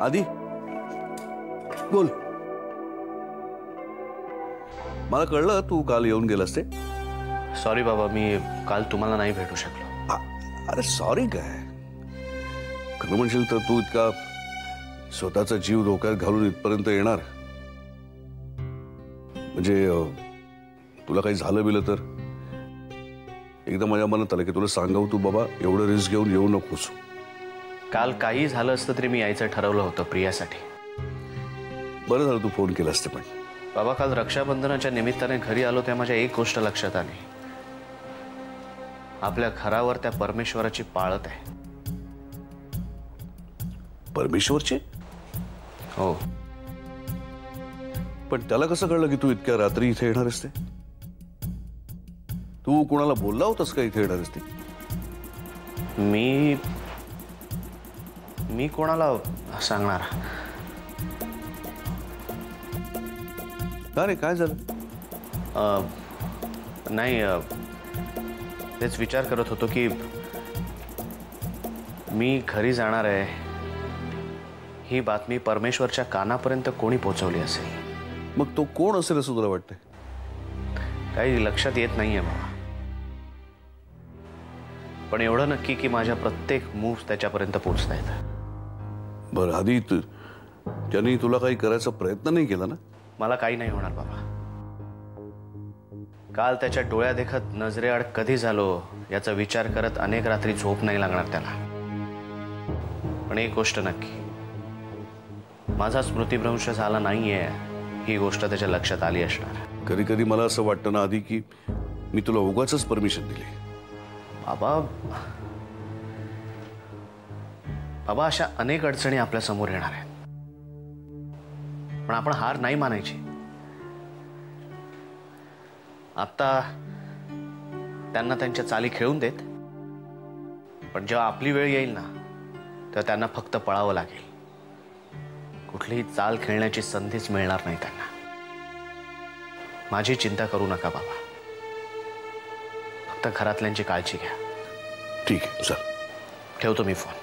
आधी बोल. मला कळलं तू काल येऊन गेलास ते. सॉरी बाबा, मी काल तुम्हाला नाही भेटू शकलो. अरे सॉरी काय, खरं म्हणशील तर तू इतका स्वतःचा जीव धोक्यात घालून इथपर्यंत येणार म्हणजे तुला काही झालं बिलं तर. एकदा माझ्या मनात आलं की तुला सांगावं तू बाबा एवढं रिस्क घेऊन येऊ नकोस. काल काही झालं असतं तरी मी यायचं ठरवलं होतं प्रियासाठी. बरं झालं तू फोन केलास ते. पण बाबा, काल रक्षाबंधनाच्या निमित्ताने घरी आलो तेव्हा माझ्या एक गोष्ट लक्षात आली. आपल्या घरावर त्या परमेश्वराची पाळत आहे. परमेश्वरचे? हो. पण त्याला कसं कळलं की तू इतक्या रात्री इथे येणार असते? तू कोणाला बोलला होतास का इथे येणार असते? मी कोणाला सांगणार? का रे, काय झालं? नाही, तेच विचार करत होतो की मी घरी जाणार आहे ही बातमी परमेश्वरच्या कानापर्यंत कोणी पोहोचवली असेल. मग तो कोण असेल असं तुला वाटतंय? काही लक्षात येत नाहीये बाबा, पण एवढं नक्की की माझ्या प्रत्येक मूव्ह त्याच्यापर्यंत पोहोचतायत. बरं, आधी त्यांनी तुला काही करायचा प्रयत्न नाही केला ना? मला काही नाही होणार बाबा. काल त्याच्या डोळ्या देखत नजरेआड कधी झालो याचा विचार करत अनेक रात्री झोप नाही लागणार त्याला. पण एक गोष्ट नक्की, माझा स्मृतिभ्रंश झाला नाहीये ही गोष्ट त्याच्या लक्षात आली असणार. कधी कधी मला असं वाटतं ना आधी की मी तुला उगाचच परमिशन दिली. बाबा, अशा अनेक अडचणी आपल्या समोर येणार आहेत, पण आपण हार नाही मानायची. आता त्यांना त्यांच्या चाली खेळून देत, पण जेव्हा आपली वेळ येईल ना तेव्हा त्यांना फक्त पळावं लागेल. कुठलीही चाल खेळण्याची संधीच मिळणार नाही त्यांना. माझी चिंता करू नका बाबा, फक्त घरातल्यांची काळजी घ्या. ठीक आहे, चल ठेवतो मी फोन.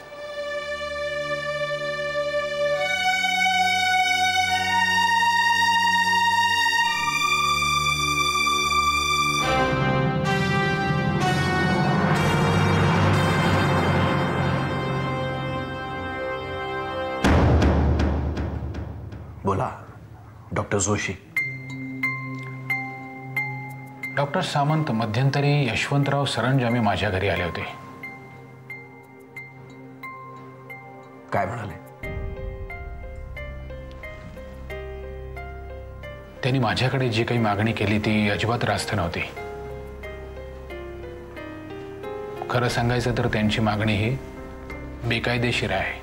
बोला डॉक्टर जोशी. डॉक्टर सामंत, मध्यंतरी यशवंतराव सरंजामी माझ्या घरी आले होते. काय म्हणाले? त्यांनी माझ्याकडे जी काही मागणी केली ती अजिबात रास्त नव्हती. खरं सांगायचं तर त्यांची मागणी ही बेकायदेशीर आहे.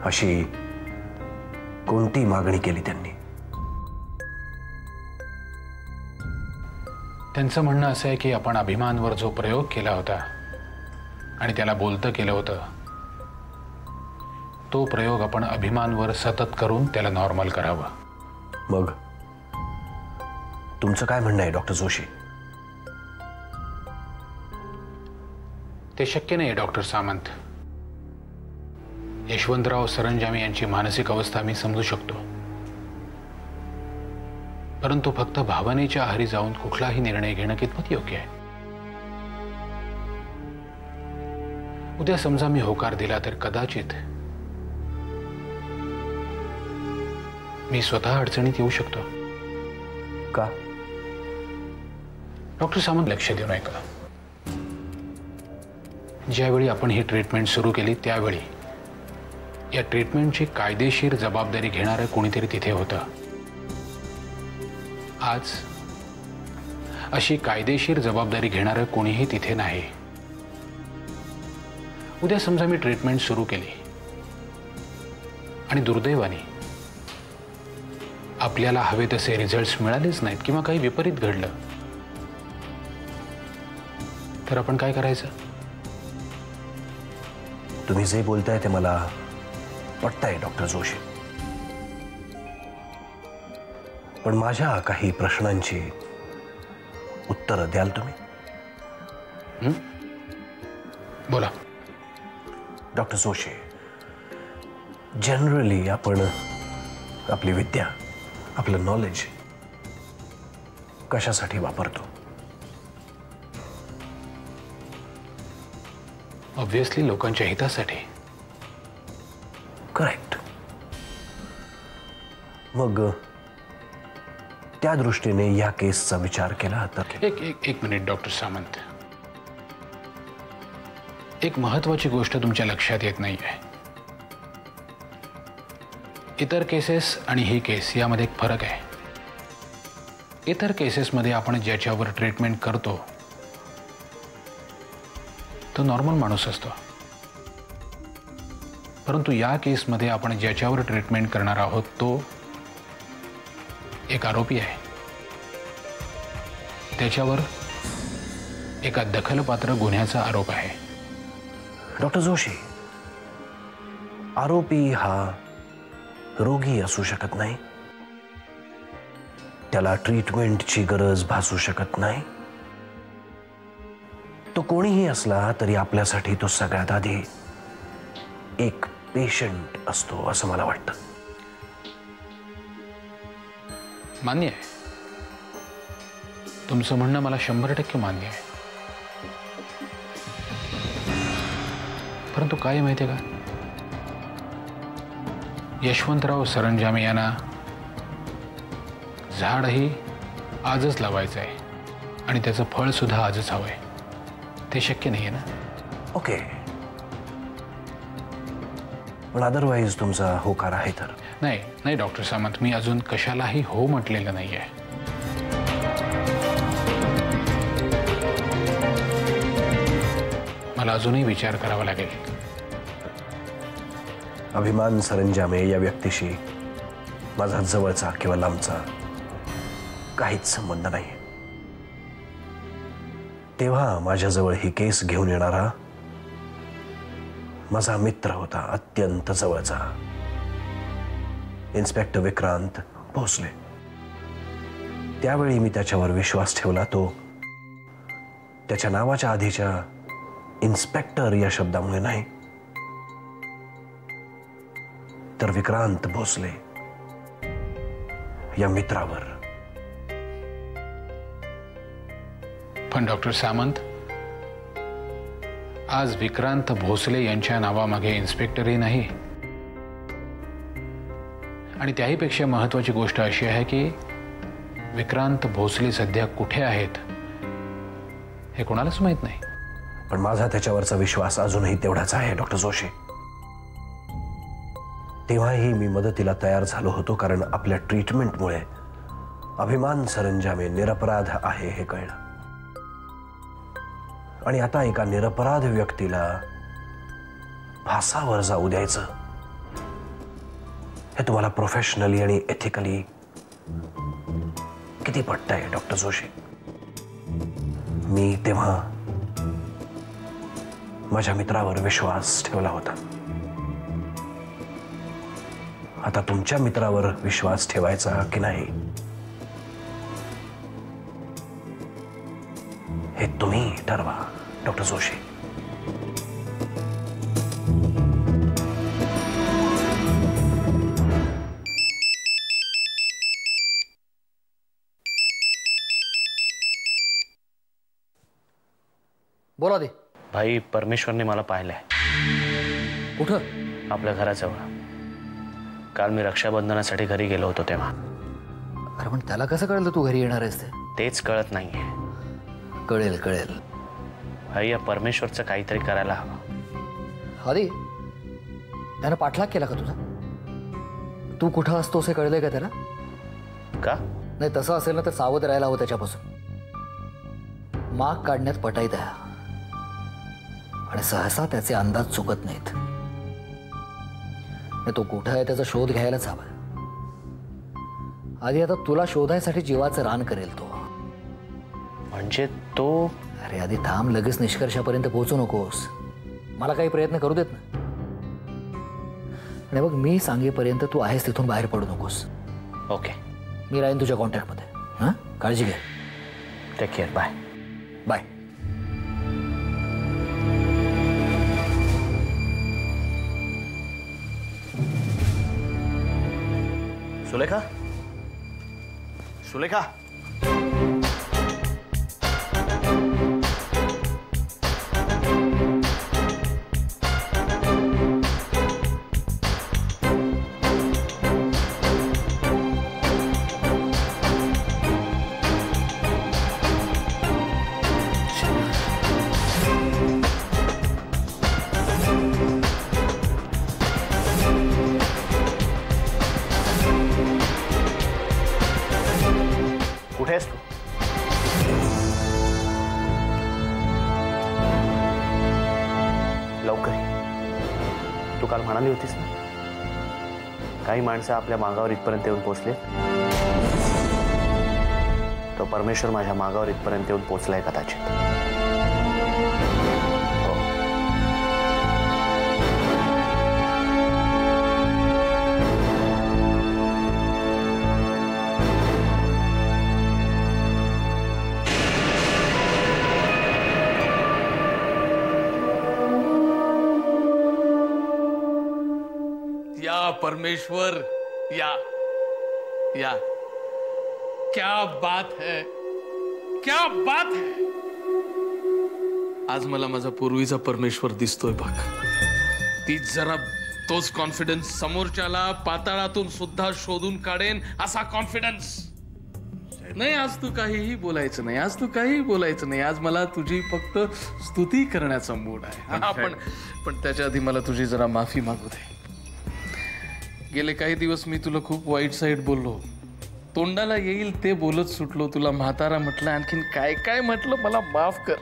अशी कोणती मागणी केली त्यांनी? त्यांचं म्हणणं असं आहे की आपण अभिमानवर जो प्रयोग केला होता आणि त्याला बोलतं केलं होतं, तो प्रयोग आपण अभिमानवर सतत करून त्याला नॉर्मल करावं. मग तुमचं काय म्हणणं आहे डॉक्टर जोशी? ते शक्य नाही डॉक्टर सामंत. यशवंतराव सरंजामी यांची मानसिक अवस्था मी समजू शकतो, परंतु फक्त भावनेच्या आहारी जाऊन कुठलाही निर्णय घेणं कितपत योग्य आहे? उद्या समजा मी होकार दिला तर कदाचित मी स्वतः अडचणीत येऊ शकतो. का? डॉक्टर सामंत, लक्ष देऊ नये का? ज्यावेळी आपण ही ट्रीटमेंट सुरू केली त्यावेळी या ट्रीटमेंटची कायदेशीर जबाबदारी घेणारं कोणीतरी तिथे होतं. आज अशी कायदेशीर जबाबदारी घेणारं कोणीही तिथे नाही. उद्या समजा मी ट्रीटमेंट सुरू केली आणि दुर्दैवाने आपल्याला हवे तसे रिझल्ट्स मिळालेच नाहीत किंवा काही विपरीत घडलं तर आपण काय करायचं? तुम्ही जे बोलताय ते मला पटतंय डॉक्टर जोशी, पण माझ्या काही प्रश्नांची उत्तरं द्याल तुम्ही? बोला. डॉक्टर जोशी, जनरली आपण आपली विद्या, आपलं नॉलेज कशासाठी वापरतो? ऑब्व्हियसली लोकांच्या हितासाठी. करेक्ट. मग त्या दृष्टीने या केसचा विचार केला तर? एक मिनिट डॉक्टर सामंत, एक महत्वाची गोष्ट तुमच्या लक्षात येत नाही आहे. इतर केसेस आणि ही केस यामध्ये एक फरक आहे. इतर केसेसमध्ये आपण ज्याच्यावर ट्रीटमेंट करतो तो नॉर्मल माणूस असतो, परंतु या केसमध्ये आपण ज्याच्यावर ट्रीटमेंट करणार आहोत तो एक आरोपी आहे. त्याच्यावर एका दखलपात्र गुन्ह्याचा आरोप आहे. डॉक्टर जोशी, आरोपी हा रोगी असू शकत नाही, त्याला ट्रीटमेंटची गरज भासू शकत नाही. तो कोणीही असला तरी आपल्यासाठी तो सगळ्यात आधी एक पेशंट असतो असं मला वाटतं. मान्य आहे, तुमचं म्हणणं मला 100% मान्य आहे. परंतु काय माहिती आहे का, यशवंतराव सरंजामे यांना झाडही आजच लावायचं आहे आणि त्याचं फळ सुद्धा आजच हवंय. ते शक्य नाही आहे ना. ओके, पण अदरवाईज तुमचा होकार आहे तर? नाही नाही डॉक्टर सामंत, मी अजून कशालाही हो म्हटलेलं नाही आहे. मला अजूनही विचार करावा लागेल. अभिमान सरंजामे या व्यक्तीशी माझा जवळचा किंवा लांबचा काहीच संबंध नाही. तेव्हा माझ्याजवळ ही केस घेऊन येणारा माझा मित्र होता, अत्यंत जवळचा, इन्स्पेक्टर विक्रांत भोसले. त्यावेळी मी त्याच्यावर विश्वास ठेवला. तो त्याच्या नावाच्या आधीच्या इन्स्पेक्टर या शब्दामुळे नाही, तर विक्रांत भोसले या मित्रावर. पण डॉक्टर सामंत, आज विक्रांत भोसले यांच्या नावामागे इन्स्पेक्टरही नाही, आणि त्याहीपेक्षा महत्वाची गोष्ट अशी आहे की विक्रांत भोसले सध्या कुठे आहेत हे कोणालाच माहित नाही. पण माझा त्याच्यावरचा विश्वास अजूनही तेवढाच आहे डॉक्टर जोशी. तेव्हाही मी मदतीला तयार झालो होतो, कारण आपल्या ट्रीटमेंटमुळे अभिमान सरंजामे निरपराध आहे हे कळलं. आणि आता एका निरपराध व्यक्तीला फासावर जाऊ द्यायचं हे तुम्हाला प्रोफेशनली आणि एथिकली किती पटतंय डॉक्टर जोशी? मी तेव्हा माझ्या मित्रावर विश्वास ठेवला होता. आता तुमच्या मित्रावर विश्वास ठेवायचा की नाही हे तुम्ही ठरवा डॉक्टर जोशी. बोला दे. भाई, परमेश्वरने मला पाहिलंय. कुठं? आपल्या घराजवळ. काल मी रक्षाबंधनासाठी घरी गेलो होतो तेव्हा. अरे पण त्याला कसं कळलं तू घरी येणार आहेस ते? तेच कळत नाहीये. कळेल कळेल. भाई, या परमेश्वरचं काहीतरी करायला हवं. आधी त्यानं पाठलाग केला का तुझा? तू कुठं असतोस हे कळलंय का त्याला? का? नाही, तसं असेल ना तर सावध राहायला हवं त्याच्यापासून. माग काढण्यात पटाईत आहे आणि सहसा त्याचे अंदाज चुकत नाहीत. तो कुठं आहे त्याचा शोध घ्यायलाच हवा. आधी आता तुला शोधायसाठी जीवाचं रान करेल तो. म्हणजे तो? अरे आधी थांब, लगेच निष्कर्षापर्यंत पोहोचू नकोस. मला काही प्रयत्न करू देत ना. आणि बघ, मी सांगेपर्यंत तू आहेस तिथून बाहेर पडू नकोस. ओके. मी राहीन तुझ्या कॉन्टॅक्टमध्ये. हां, काळजी घे. Take care. Bye bye. Sulekha, Sulekha, कुठे आहेस तू? लवकर ये. तू काल म्हणाली होतीस ना, काही माणसं आपल्या मागावर इथपर्यंत येऊन पोहोचले. तो परमेश्वर माझ्या मागावर इथपर्यंत येऊन पोहोचलाय कदाचित. या परमेश्वर, या या, क्या बात है, क्या बात है. आज मला माझा पूर्वीचा परमेश्वर दिसतोय बघ. ती जरा तोच कॉन्फिडन्स, समोरच्याला पाताळातून सुद्धा शोधून काढेन असा कॉन्फिडन्स. नाही, आज तू काहीही बोलायचं नाही, आज तू काहीही बोलायचं नाही. आज मला तुझी फक्त स्तुती करण्याचा मूड आहे. पण त्याच्या आधी मला तुझी जरा माफी मागू दे. गेले काही दिवस मी तुला खूप वाईट साईड बोललो, तोंडाला येईल ते बोलत सुटलो, तुला म्हातारा म्हटलं, आणखीन काय काय म्हटलं. मला माफ कर.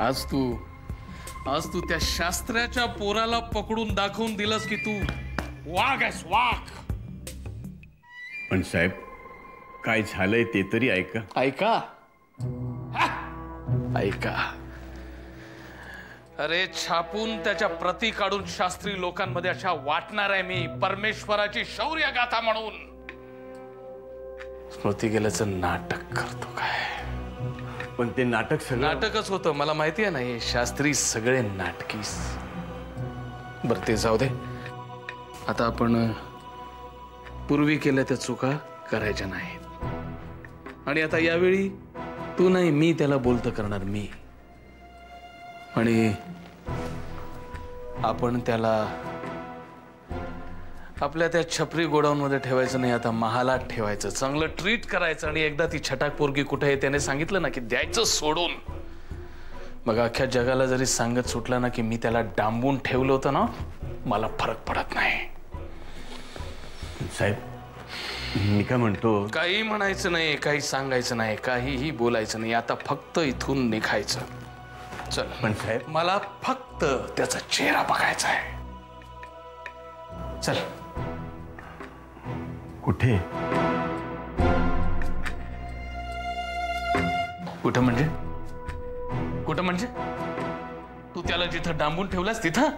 आज तू त्या शास्त्राच्या पोराला पकडून दाखवून दिलंस की तू वाघ आहेस, वाघ. पण साहेब, काय झालंय ते तरी ऐका. ऐका, ऐका. अरे, छापून त्याच्या प्रती काढून शास्त्री लोकांमध्ये अशा वाटणार आहे मी, परमेश्वराची शौर्य गाथा म्हणून. स्मृती गेल्याचं नाटक करतो काय? पण ते नाटक सगळं नाटकच होतं, मला माहिती आहे ना. हे शास्त्री सगळे नाटकीस. बरं, ते जाऊ दे. आता आपण पूर्वी केल्या त्या चुका करायच्या नाहीत. आणि आता यावेळी तू नाही, मी त्याला बोलतं करणार, मी. आणि आपण त्याला आपल्या त्या छपरी गोडाऊनमध्ये ठेवायचं नाही, आता महालात ठेवायचं, चांगलं ट्रीट करायचं. आणि एकदा ती छटाक पोरगी कुठे आहे त्याने सांगितलं ना की द्यायचं सोडून, मग अख्ख्या जगाला जरी सांगत सुटला ना की मी त्याला डांबून ठेवलं होतं ना, मला फरक पडत नाही. साहेब, मी काय म्हणतो, काही म्हणायचं नाही, काही सांगायचं नाही, काहीही बोलायचं नाही. आता फक्त इथून निघायचं. चल. पण साहेब, मला फक्त त्याचा चेहरा बघायचा आहे. चल. कुठे? कुठं म्हणजे? कुठं म्हणजे? तू त्याला जिथं डांबून ठेवलास तिथं?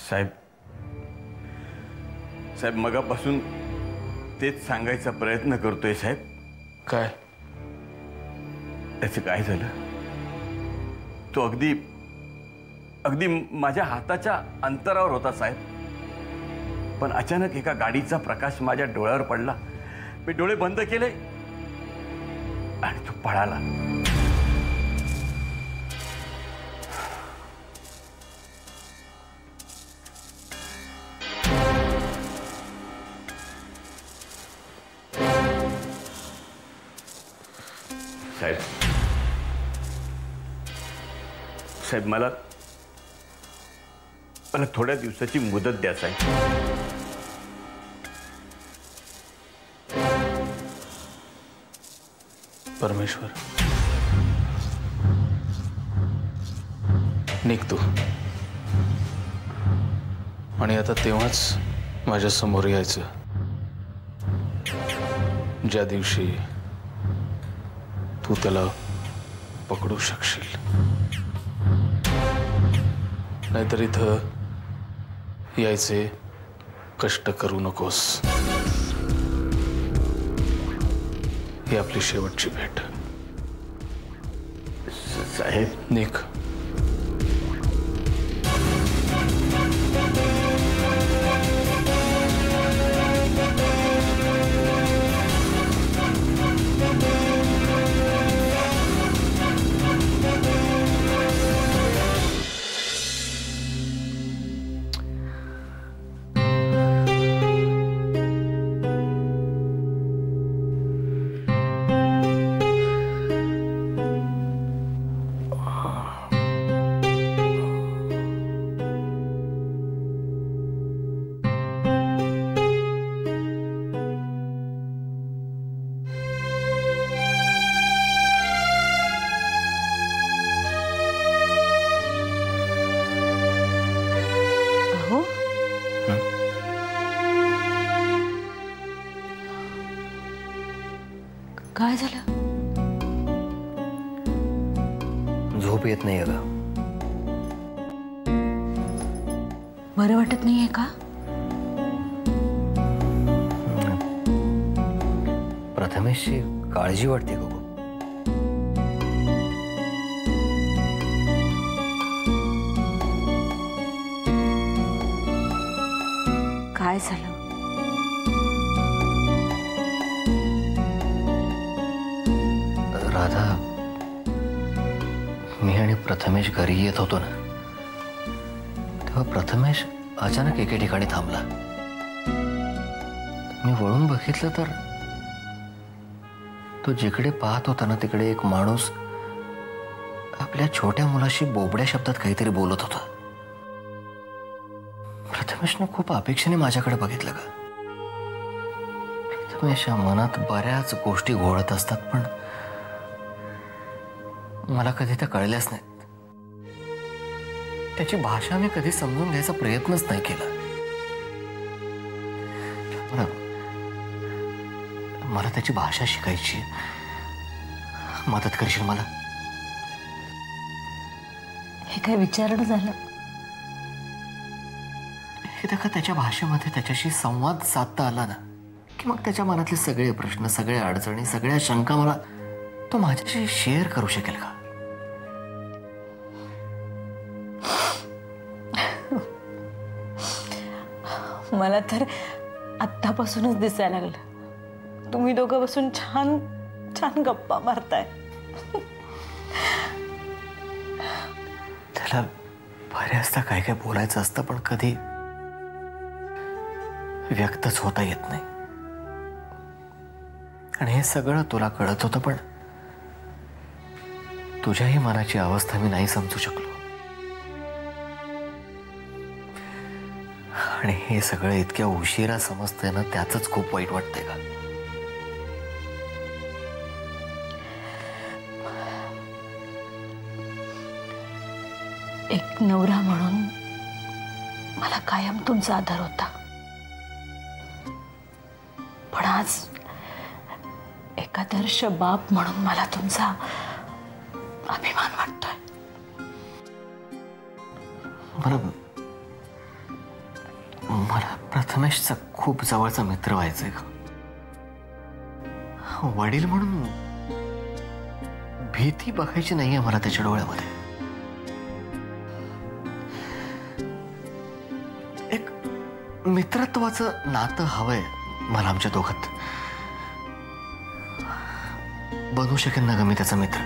साहेब, साहेब, मगापासून तेच सांगायचा प्रयत्न करतोय साहेब. काय? त्याचं काय झालं? तो अगदी अगदी माझ्या हाताच्या अंतरावर होता साहेब. पण अचानक एका गाडीचा प्रकाश माझ्या डोळ्यावर पडला. मी डोळे बंद केले आणि तो पळाला. साहेब, साहेब, मला थोड्या दिवसाची मुदत द्या साहेब. परमेश्वर, निघ तू. आणि आता तेव्हाच माझ्या समोर यायचं ज्या दिवशी तू त्याला पकडू शकशील. नाहीतर इथं यायचे कष्ट करू नकोस. ही आपली शेवटची भेट. साहेब, निघ. काय झालं? झोप येत नाही अगं. बरं वाटत नाहीये का? प्रथमेशची काळजी वाटते का? काय झालं? राधा, मी आणि प्रथमेश घरी येत होतो ना, तेव्हा प्रथमेश अचानक एके ठिकाणी थांबला. मी वळून बघितलं तर तो जिकडे पाहत होता ना तिकडे एक माणूस आपल्या छोट्या मुलाशी बोबड्या शब्दात काहीतरी बोलत होता. प्रथमेशनं खूप अपेक्षेने माझ्याकडे बघितलं का. प्रथमेशच्या मनात बऱ्याच गोष्टी घोळत असतात, पण मला कधी त्या कळल्याच नाहीत. त्याची भाषा मी कधी समजून घ्यायचा प्रयत्नच नाही केला. मला त्याची भाषा शिकायची. मदत करशील मला? हे काय विचारणं झालं? एकदा त्याच्या भाषेमध्ये त्याच्याशी संवाद साधता आला ना की मग त्याच्या मनातले सगळे प्रश्न, सगळ्या अडचणी, सगळ्या शंका मला तो माझ्याशी शेअर करू शकेल का? मला तर आत्तापासूनच दिसायला लागलं तुम्ही दोघं बसून छान छान गप्पा मारताय. त्याला बऱ्याचदा काय काय बोलायचं असतं, पण कधी व्यक्तच होता येत नाही. आणि हे सगळं तुला कळत होतं, पण तुझ्याही मनाची अवस्था मी नाही समजू शकलो. आणि हे सगळं इतक्या उशिरा समजतंय ना, त्याच खूप वाईट वाटतंय का? एक नवरा म्हणून मला कायम तुमचा आधार होता, पण आज एक आदर्श बाप म्हणून मला तुमचा अभिमान वाटतोय. मला प्रथमेशचा खूप जवळचा मित्र व्हायचंय का? वडील म्हणून भीती बघायची नाहीये मला त्याच्या डोळ्यामध्ये. एक मित्रत्वाचं नातं हवंय मला आमच्या दोघात. बनू शकेल ना ग मी त्याचा मित्र?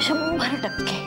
100%